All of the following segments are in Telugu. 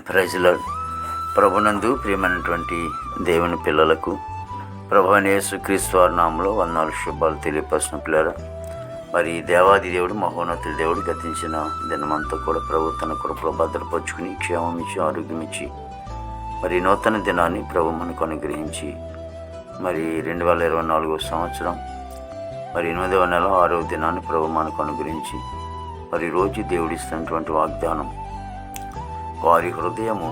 Praise lord. ప్రభునందు ప్రియమైనటువంటి దేవుని పిల్లలకు ప్రభువైన యేసుక్రీస్తు వారి నామములో వందనాలు శుభాలు తెలియపరిచిన పిల్లరా, మరి దేవాది దేవుడు మహోన్నతుడి దేవుడు గతించిన దినమంతా కూడా ప్రభు తన కృపలో భద్రపరుచుకుని క్షేమం ఇచ్చి ఆరోగ్యం ఇచ్చి మరి నూతన దినాన్ని ప్రభు మనకు అనుగ్రహించి మరి 2024 సంవత్సరం మరి 8వ నెల 6వ దినాన్ని ప్రభు మనకు అనుగ్రహించి మరి రోజు దేవుడిస్తున్నటువంటి వాగ్దానం, వారి హృదయము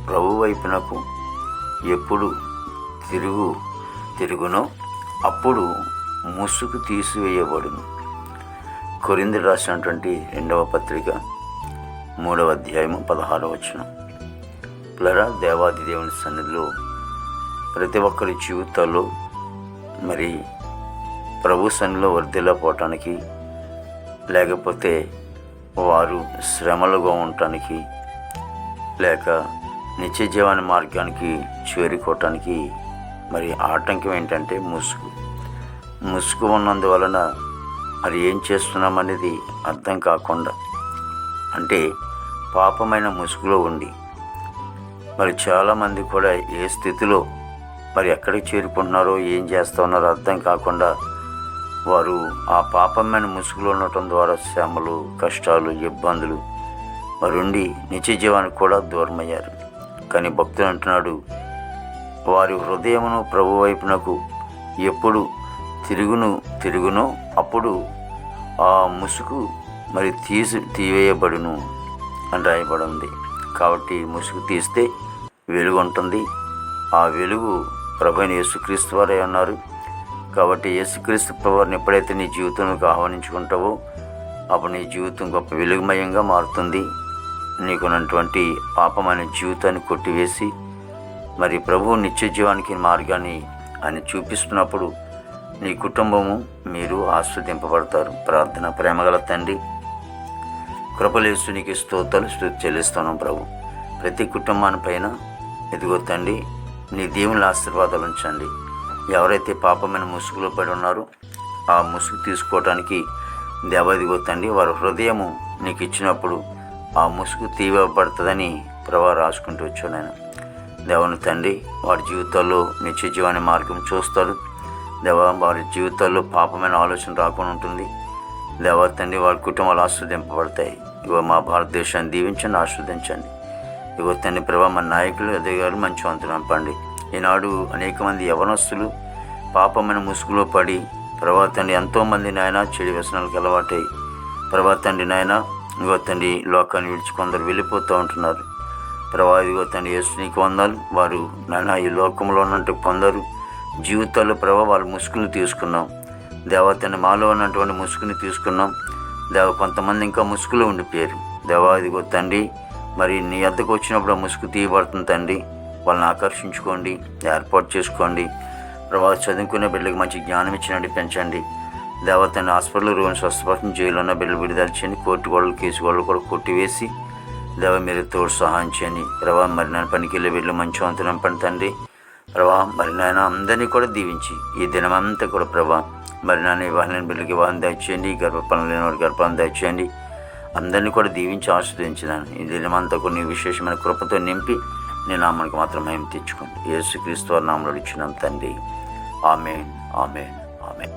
ప్రభు వైపునకు ఎప్పుడు తిరుగునో అప్పుడు ముసుగు తీసివేయబడును. కొరింథీయులకు రాసినటువంటి 2వ పత్రిక 3వ అధ్యాయము 16వ వచనం. పిల్లరా, దేవాది దేవుని సన్నిధిలో ప్రతి ఒక్కరి జీవితాల్లో మరి ప్రభు సన్నిధిలో వర్ధిల్లపోవటానికి, లేకపోతే వారు శ్రమలుగా ఉండటానికి, లేక నిత్య జీవన మార్గానికి చేరుకోవటానికి మరి ఆటంకం ఏంటంటే ముసుగు ఉన్నందువలన మరి ఏం చేస్తున్నామనేది అర్థం కాకుండా, అంటే పాపమైన ముసుగులో ఉండి మరి చాలామంది కూడా ఏ స్థితిలో మరి ఎక్కడికి చేరుకుంటున్నారో ఏం చేస్తూ ఉన్నారో అర్థం కాకుండా వారు ఆ పాపమైన ముసుగులో ఉండటం ద్వారా శ్రమలు, కష్టాలు, ఇబ్బందులు మరి ఉండి నిత్య జీవానికి కూడా దూరమయ్యారు. కానీ భక్తుడు అంటున్నాడు, వారి హృదయమును ప్రభు వైపునకు ఎప్పుడు తిరుగునో అప్పుడు ఆ ముసుగు మరి తీవేయబడును అని రాయబడి ఉంది. కాబట్టి ముసుగు తీస్తే వెలుగు ఉంటుంది. ఆ వెలుగు ప్రభువైన యేసుక్రీస్తు వారే ఉన్నారు. కాబట్టి యేసుక్రీస్తు ప్రభువారిని ఎప్పుడైతే నీ జీవితంలోకి ఆహ్వానించుకుంటావో అప్పుడు నీ జీవితం గొప్ప వెలుగుమయంగా మారుతుంది. నీకున్నటువంటి పాపమైన జీవితాన్ని కొట్టివేసి మరి ప్రభువు నిత్య జీవానికి మార్గాన్ని ఆయన చూపిస్తున్నప్పుడు నీ కుటుంబము మీరు ఆస్వాదింపబడతారు. ప్రార్థన. ప్రేమగల తండ్రి, కృపలేసు నీకు స్తుతి చెల్లిస్తున్నాం ప్రభు. ప్రతి కుటుంబాన్ని పైన ఎదుగో తండ్రి నీ దేవుని ఆశీర్వాదాలు ఉంచండి. ఎవరైతే పాపమైన ముసుగులో పడి ఉన్నారో ఆ ముసుగు తీసుకోవడానికి దేవాదిగో తండ్రి వారి హృదయము నీకు ఇచ్చినప్పుడు ఆ ముసుగు తీయబడుతుందని ప్రభా రాసుకుంటూ వచ్చాను నేను. దేవని తండ్రి వారి జీవితాల్లో నిత్య జీవాన్ని మార్గం చూస్తారు. వారి జీవితాల్లో పాపమైన ఆలోచన రాకుండా ఉంటుంది. దేవా తండ్రి వారి కుటుంబాలు ఆస్వాదింపబడతాయి. ఇగో మా భారతదేశాన్ని దీవించండి, ఆస్వాదించండి. ఇగో తండ్రి ప్రభా మన నాయకులు ఎదగారు, మంచి వంతులు పంపండి. ఈనాడు అనేక మంది యవనస్తులు పాపమైన ముసుగులో పడి ప్రభా తండ్రి ఎంతోమంది నాయన చెడు వ్యసనాలకు అలవాటై ప్రభా తండ్రి నాయన ఇగో తండ్రి లోకాన్ని విడిచి కొందరు వెళ్ళిపోతూ ఉంటున్నారు. ప్రభా ఇదిగో తండ్రి యేసు నీకు వందనాలు. వారు నాయన ఈ లోకంలో ఉన్నట్టు కొందరు జీవితాల్లో ప్రభా వాళ్ళ ముసుగుని తీసుకున్నాం. దేవా తండ్రి మాలో ఉన్నటువంటి ముసుగుని తీసుకున్నాం. కొంతమంది ఇంకా ముసుగులో ఉండిపోయారు. దేవా ఇదిగో తండ్రి మరి నీ వద్దకు వచ్చినప్పుడు ఆ ముసుగు తీయబడుతుంది తండ్రి. వాళ్ళని ఆకర్షించుకోండి, ఏర్పాటు చేసుకోండి. ప్రభా చదువుకునే బిడ్డలకు మంచి జ్ఞానం ఇచ్చి నడిపించండి. దేవతని హాస్పిటల్ రోగిని స్వస్థపరిచిన, జైల్లో ఉన్న బిడ్డలు విడుదల చేయండి. కోర్టు గోడలు, కేసు గోడలు కూడా కొట్టివేసి దేవ మీరు తోడు సహాయం చేయండి. ప్రభా మరి నేను పనికి వెళ్ళే బిడ్డలు మంచి వంతులు నింపండి తండ్రి. ప్రభా మరి నాయన అందరినీ కూడా దీవించి ఈ దినమంతా కూడా ప్రభా మరి నాన్న వివాహం లేని బిడ్డలకి వివాహం దయచేయండి. గర్భఫలం లేని వారికి గర్భఫలం దయచేయండి. అందరినీ కూడా దీవించి ఆస్వాదించినాను. ఈ దినమంతా కొన్ని విశేషమైన కృపతో నింపి నీ నామానికి మాత్రం మేము తెచ్చుకోండి. యేసుక్రీస్తు వారి నామములో ఇచ్చినాం తండ్రి. ఆమేన్, ఆమేన్, ఆమేన్.